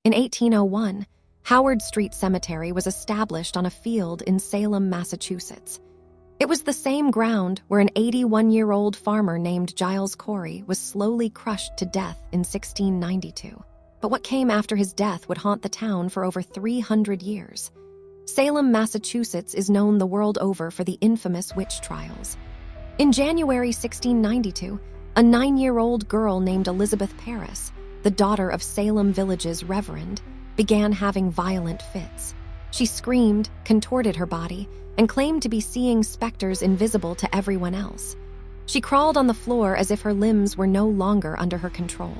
In 1801, Howard Street Cemetery was established on a field in Salem, Massachusetts. It was the same ground where an 81-year-old farmer named Giles Corey was slowly crushed to death in 1692. But what came after his death would haunt the town for over 300 years. Salem, Massachusetts is known the world over for the infamous witch trials. In January 1692, a 9-year-old girl named Elizabeth Parris, the daughter of Salem Village's reverend, began having violent fits. She screamed, contorted her body, and claimed to be seeing specters invisible to everyone else. She crawled on the floor as if her limbs were no longer under her control.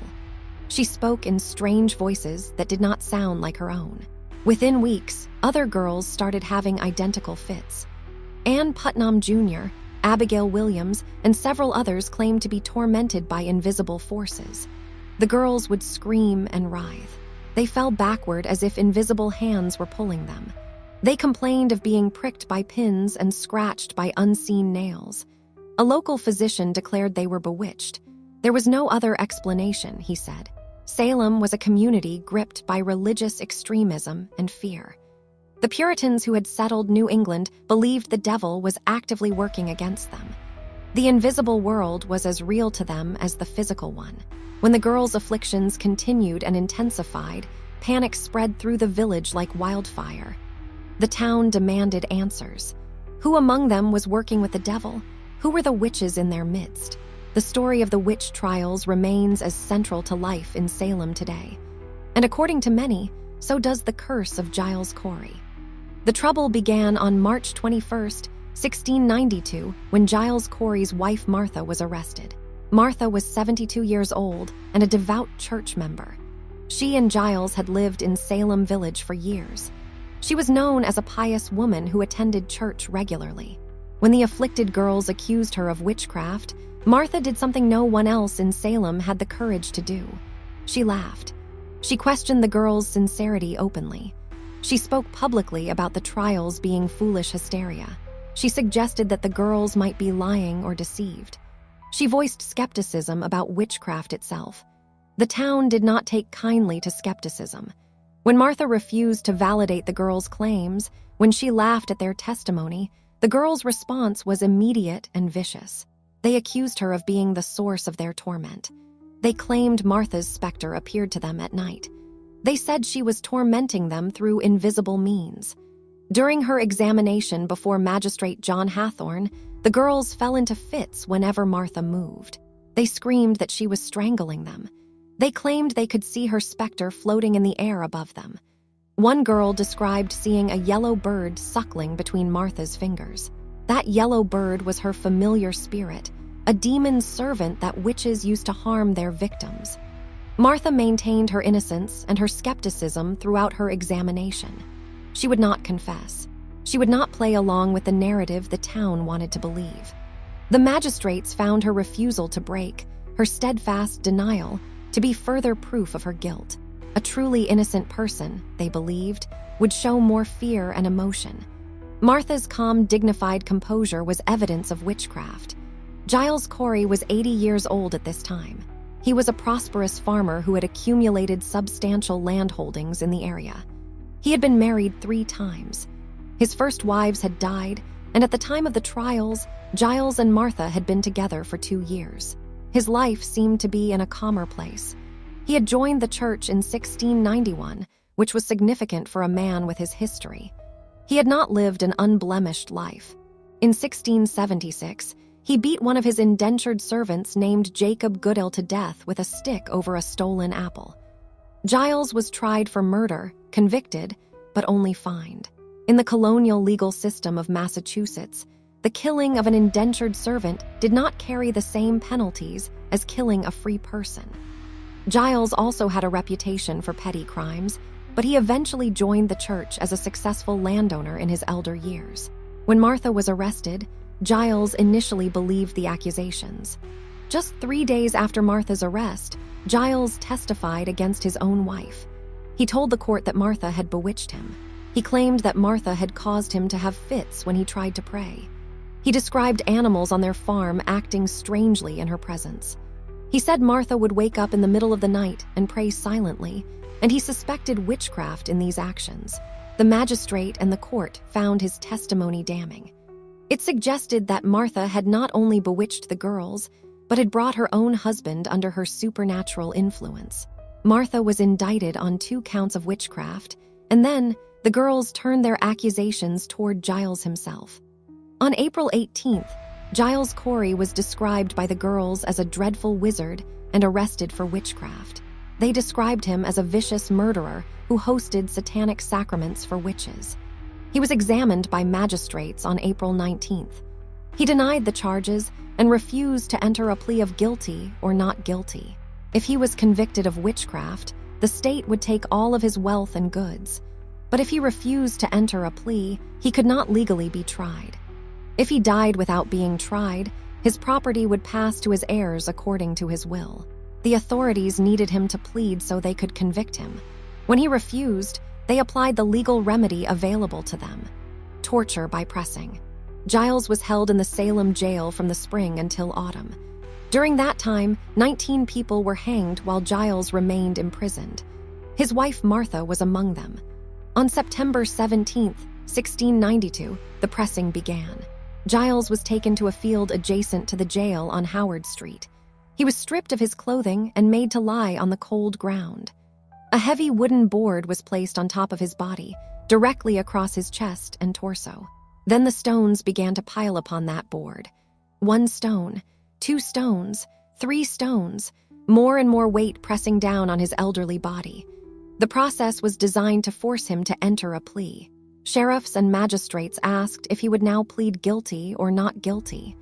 She spoke in strange voices that did not sound like her own. Within weeks, other girls started having identical fits. Ann Putnam Jr., Abigail Williams, and several others claimed to be tormented by invisible forces. The girls would scream and writhe. They fell backward as if invisible hands were pulling them. They complained of being pricked by pins and scratched by unseen nails. A local physician declared they were bewitched. There was no other explanation, he said. Salem was a community gripped by religious extremism and fear. The Puritans who had settled New England believed the devil was actively working against them. The invisible world was as real to them as the physical one. When the girls' afflictions continued and intensified, panic spread through the village like wildfire. The town demanded answers. Who among them was working with the devil? Who were the witches in their midst? The story of the witch trials remains as central to life in Salem today. And according to many, so does the curse of Giles Corey. The trouble began on March 21st, 1692, when Giles Corey's wife Martha was arrested. Martha was 72 years old and a devout church member. She and Giles had lived in Salem Village for years. She was known as a pious woman who attended church regularly. When the afflicted girls accused her of witchcraft, Martha did something no one else in Salem had the courage to do. She laughed. She questioned the girls' sincerity openly. She spoke publicly about the trials being foolish hysteria. She suggested that the girls might be lying or deceived. She voiced skepticism about witchcraft itself. The town did not take kindly to skepticism. When Martha refused to validate the girls' claims, when she laughed at their testimony, the girls' response was immediate and vicious. They accused her of being the source of their torment. They claimed Martha's specter appeared to them at night. They said she was tormenting them through invisible means. During her examination before Magistrate John Hathorne, the girls fell into fits whenever Martha moved. They screamed that she was strangling them. They claimed they could see her specter floating in the air above them. One girl described seeing a yellow bird suckling between Martha's fingers. That yellow bird was her familiar spirit, a demon servant that witches used to harm their victims. Martha maintained her innocence and her skepticism throughout her examination. She would not confess. She would not play along with the narrative the town wanted to believe. The magistrates found her refusal to break, her steadfast denial, to be further proof of her guilt. A truly innocent person, they believed, would show more fear and emotion. Martha's calm, dignified composure was evidence of witchcraft. Giles Corey was 80 years old at this time. He was a prosperous farmer who had accumulated substantial land holdings in the area. He had been married 3 times. His first wives had died, and at the time of the trials, Giles and Martha had been together for 2 years. His life seemed to be in a calmer place. He had joined the church in 1691, which was significant for a man with his history. He had not lived an unblemished life. In 1676, he beat one of his indentured servants named Jacob Goodell to death with a stick over a stolen apple. Giles was tried for murder, convicted, but only fined. In the colonial legal system of Massachusetts, the killing of an indentured servant did not carry the same penalties as killing a free person. Giles also had a reputation for petty crimes, but he eventually joined the church as a successful landowner in his elder years. When Martha was arrested, Giles initially believed the accusations. Just 3 days after Martha's arrest, Giles testified against his own wife. He told the court that Martha had bewitched him. He claimed that Martha had caused him to have fits when he tried to pray. He described animals on their farm acting strangely in her presence. He said Martha would wake up in the middle of the night and pray silently, and he suspected witchcraft in these actions. The magistrate and the court found his testimony damning. It suggested that Martha had not only bewitched the girls, but had brought her own husband under her supernatural influence. Martha was indicted on 2 counts of witchcraft, and then the girls turned their accusations toward Giles himself. On April 18th, Giles Corey was described by the girls as a dreadful wizard and arrested for witchcraft. They described him as a vicious murderer who hosted satanic sacraments for witches. He was examined by magistrates on April 19th. He denied the charges and refused to enter a plea of guilty or not guilty. If he was convicted of witchcraft, the state would take all of his wealth and goods. But if he refused to enter a plea, he could not legally be tried. If he died without being tried, his property would pass to his heirs according to his will. The authorities needed him to plead so they could convict him. When he refused, they applied the legal remedy available to them: torture by pressing. Giles was held in the Salem jail from the spring until autumn. During that time, 19 people were hanged while Giles remained imprisoned. His wife Martha was among them. On September 17, 1692, the pressing began. Giles was taken to a field adjacent to the jail on Howard Street. He was stripped of his clothing and made to lie on the cold ground. A heavy wooden board was placed on top of his body, directly across his chest and torso. Then the stones began to pile upon that board. 1 stone, 2 stones, 3 stones, more and more weight pressing down on his elderly body. The process was designed to force him to enter a plea. Sheriffs and magistrates asked if he would now plead guilty or not guilty.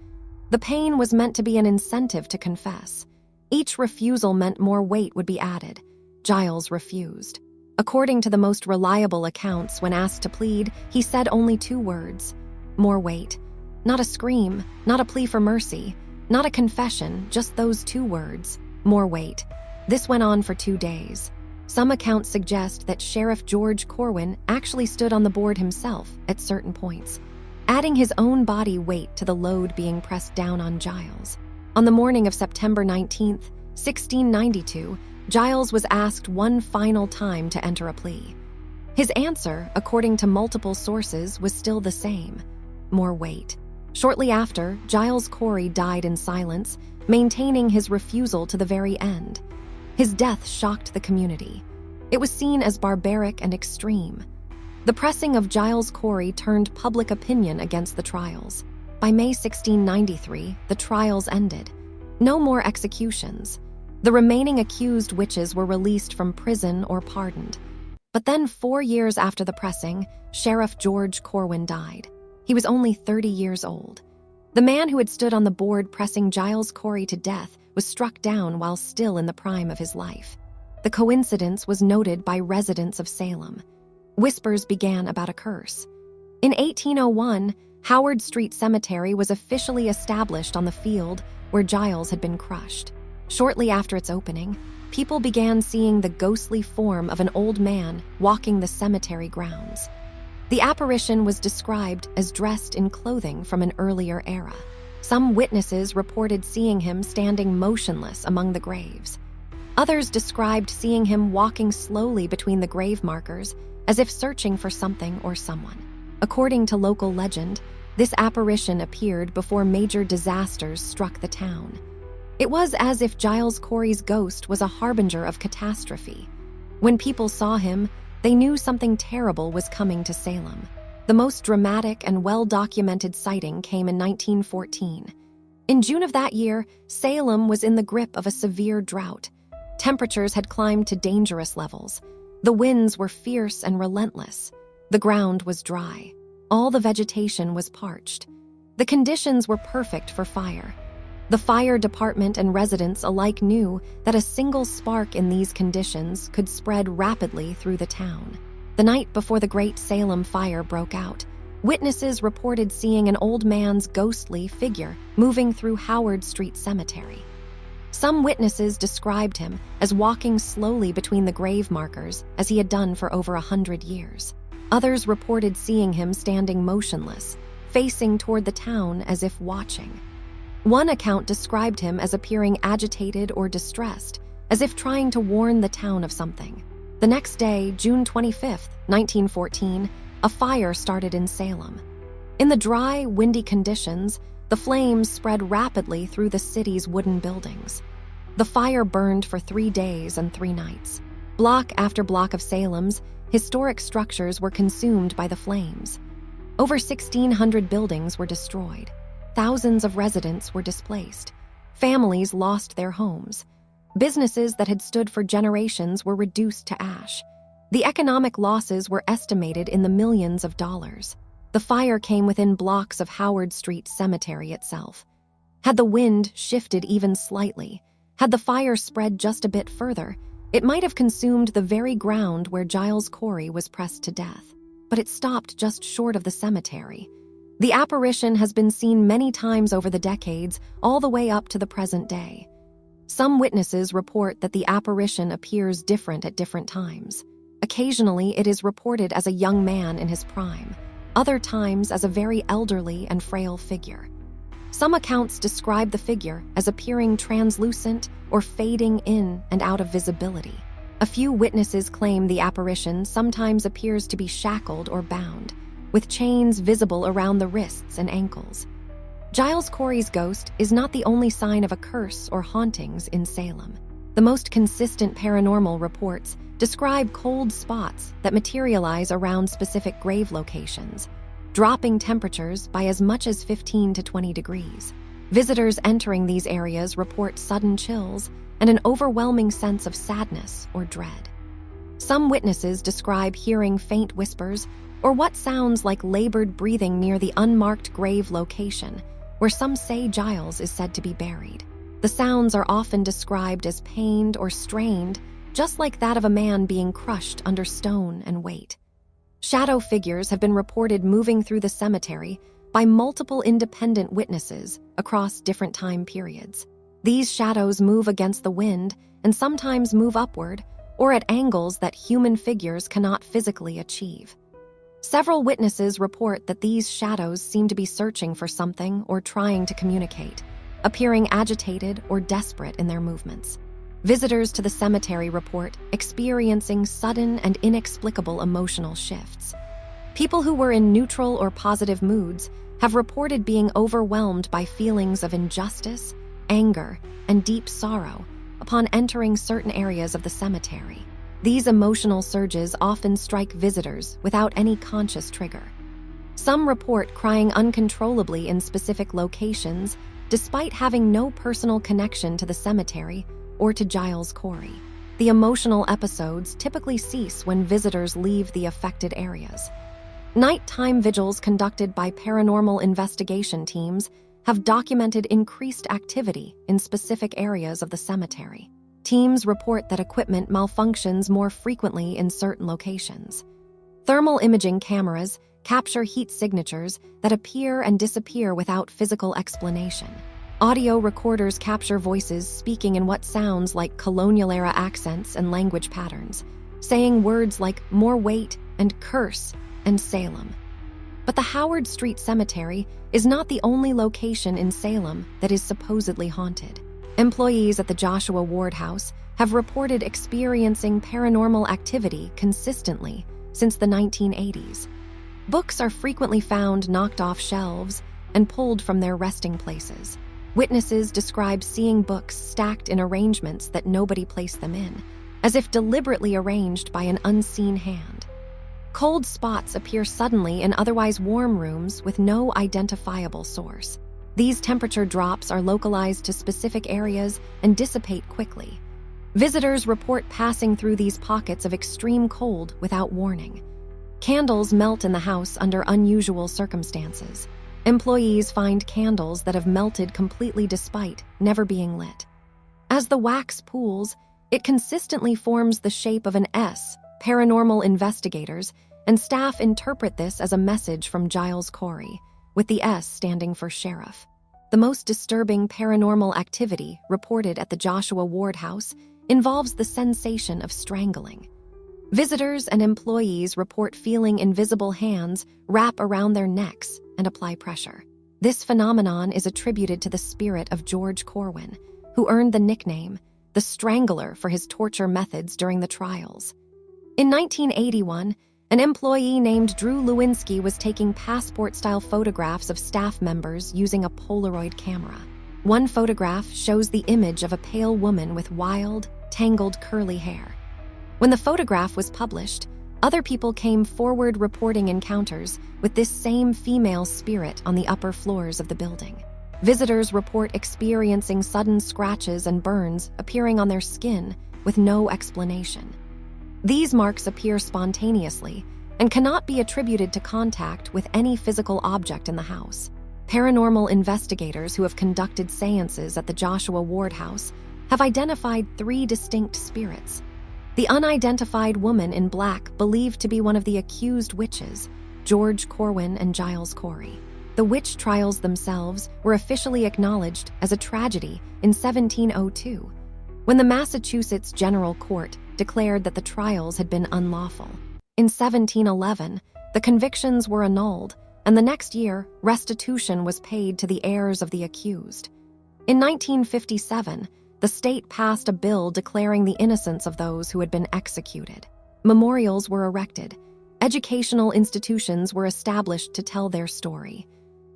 The pain was meant to be an incentive to confess. Each refusal meant more weight would be added. Giles refused. According to the most reliable accounts, when asked to plead, he said only 2 words: more weight. Not a scream, not a plea for mercy, not a confession, just those 2 words: more weight. This went on for 2 days. Some accounts suggest that Sheriff George Corwin actually stood on the board himself at certain points, adding his own body weight to the load being pressed down on Giles. On the morning of September 19, 1692, Giles was asked one final time to enter a plea. His answer, according to multiple sources, was still the same: more weight. Shortly after, Giles Corey died in silence, maintaining his refusal to the very end. His death shocked the community. It was seen as barbaric and extreme. The pressing of Giles Corey turned public opinion against the trials. By May 1693, the trials ended. No more executions. The remaining accused witches were released from prison or pardoned. But then 4 years after the pressing, Sheriff George Corwin died. He was only 30 years old. The man who had stood on the board pressing Giles Corey to death was struck down while still in the prime of his life. The coincidence was noted by residents of Salem. Whispers began about a curse. In 1801, Howard Street Cemetery was officially established on the field where Giles had been crushed. Shortly after its opening, people began seeing the ghostly form of an old man walking the cemetery grounds. The apparition was described as dressed in clothing from an earlier era. Some witnesses reported seeing him standing motionless among the graves. Others described seeing him walking slowly between the grave markers, as if searching for something or someone. According to local legend, this apparition appeared before major disasters struck the town. It was as if Giles Corey's ghost was a harbinger of catastrophe. When people saw him, they knew something terrible was coming to Salem. The most dramatic and well-documented sighting came in 1914. In June of that year, Salem was in the grip of a severe drought. Temperatures had climbed to dangerous levels. The winds were fierce and relentless. The ground was dry. All the vegetation was parched. The conditions were perfect for fire. The fire department and residents alike knew that a single spark in these conditions could spread rapidly through the town. The night before the Great Salem Fire broke out, witnesses reported seeing an old man's ghostly figure moving through Howard Street Cemetery. Some witnesses described him as walking slowly between the grave markers as he had done for over 100 years. Others reported seeing him standing motionless, facing toward the town as if watching. One account described him as appearing agitated or distressed, as if trying to warn the town of something. The next day, June 25, 1914, a fire started in Salem. In the dry, windy conditions, the flames spread rapidly through the city's wooden buildings. The fire burned for 3 days and 3 nights. Block after block of Salem's historic structures were consumed by the flames. Over 1,600 buildings were destroyed. Thousands of residents were displaced. Families lost their homes. Businesses that had stood for generations were reduced to ash. The economic losses were estimated in the millions of dollars. The fire came within blocks of Howard Street Cemetery itself. Had the wind shifted even slightly, had the fire spread just a bit further, it might have consumed the very ground where Giles Corey was pressed to death. But it stopped just short of the cemetery. The apparition has been seen many times over the decades, all the way up to the present day. Some witnesses report that the apparition appears different at different times. Occasionally, it is reported as a young man in his prime, other times as a very elderly and frail figure. Some accounts describe the figure as appearing translucent or fading in and out of visibility. A few witnesses claim the apparition sometimes appears to be shackled or bound, with chains visible around the wrists and ankles. Giles Corey's ghost is not the only sign of a curse or hauntings in Salem. The most consistent paranormal reports describe cold spots that materialize around specific grave locations, dropping temperatures by as much as 15 to 20 degrees. Visitors entering these areas report sudden chills and an overwhelming sense of sadness or dread. Some witnesses describe hearing faint whispers or what sounds like labored breathing near the unmarked grave location, where some say Giles is said to be buried. The sounds are often described as pained or strained, just like that of a man being crushed under stone and weight. Shadow figures have been reported moving through the cemetery by multiple independent witnesses across different time periods. These shadows move against the wind and sometimes move upward or at angles that human figures cannot physically achieve. Several witnesses report that these shadows seem to be searching for something or trying to communicate, appearing agitated or desperate in their movements. Visitors to the cemetery report experiencing sudden and inexplicable emotional shifts. People who were in neutral or positive moods have reported being overwhelmed by feelings of injustice, anger, and deep sorrow upon entering certain areas of the cemetery. These emotional surges often strike visitors without any conscious trigger. Some report crying uncontrollably in specific locations despite having no personal connection to the cemetery or to Giles Corey. The emotional episodes typically cease when visitors leave the affected areas. Nighttime vigils conducted by paranormal investigation teams have documented increased activity in specific areas of the cemetery. Teams report that equipment malfunctions more frequently in certain locations. Thermal imaging cameras capture heat signatures that appear and disappear without physical explanation. Audio recorders capture voices speaking in what sounds like colonial-era accents and language patterns, saying words like more weight and curse and Salem. But the Howard Street Cemetery is not the only location in Salem that is supposedly haunted. Employees at the Joshua Ward House have reported experiencing paranormal activity consistently since the 1980s. Books are frequently found knocked off shelves and pulled from their resting places. Witnesses describe seeing books stacked in arrangements that nobody placed them in, as if deliberately arranged by an unseen hand. Cold spots appear suddenly in otherwise warm rooms with no identifiable source. These temperature drops are localized to specific areas and dissipate quickly. Visitors report passing through these pockets of extreme cold without warning. Candles melt in the house under unusual circumstances. Employees find candles that have melted completely despite never being lit. As the wax pools, it consistently forms the shape of an S. Paranormal investigators and staff interpret this as a message from Giles Corey, with the S standing for sheriff. The most disturbing paranormal activity reported at the Joshua Ward House involves the sensation of strangling. Visitors and employees report feeling invisible hands wrap around their necks and apply pressure. This phenomenon is attributed to the spirit of George Corwin, who earned the nickname the Strangler for his torture methods during the trials. In 1981, an employee named Drew Lewinsky was taking passport-style photographs of staff members using a Polaroid camera. One photograph shows the image of a pale woman with wild, tangled curly hair. When the photograph was published, other people came forward reporting encounters with this same female spirit on the upper floors of the building. Visitors report experiencing sudden scratches and burns appearing on their skin with no explanation. These marks appear spontaneously and cannot be attributed to contact with any physical object in the house. Paranormal investigators who have conducted seances at the Joshua Ward house have identified 3 distinct spirits. The unidentified woman in black believed to be one of the accused witches, George Corwin and Giles Corey. The witch trials themselves were officially acknowledged as a tragedy in 1702, when the Massachusetts General Court declared that the trials had been unlawful. In 1711, the convictions were annulled, and the next year, restitution was paid to the heirs of the accused. In 1957, the state passed a bill declaring the innocence of those who had been executed. Memorials were erected. Educational institutions were established to tell their story.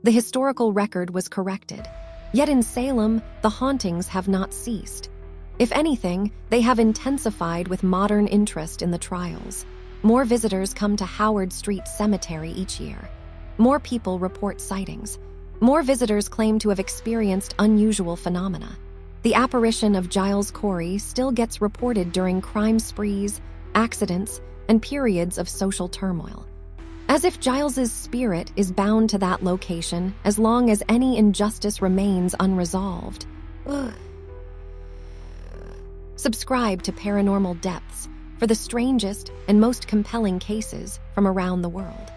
The historical record was corrected. Yet in Salem, the hauntings have not ceased. If anything, they have intensified with modern interest in the trials. More visitors come to Howard Street Cemetery each year. More people report sightings. More visitors claim to have experienced unusual phenomena. The apparition of Giles Corey still gets reported during crime sprees, accidents, and periods of social turmoil. As if Giles's spirit is bound to that location as long as any injustice remains unresolved. Subscribe to Paranormal Depths for the strangest and most compelling cases from around the world.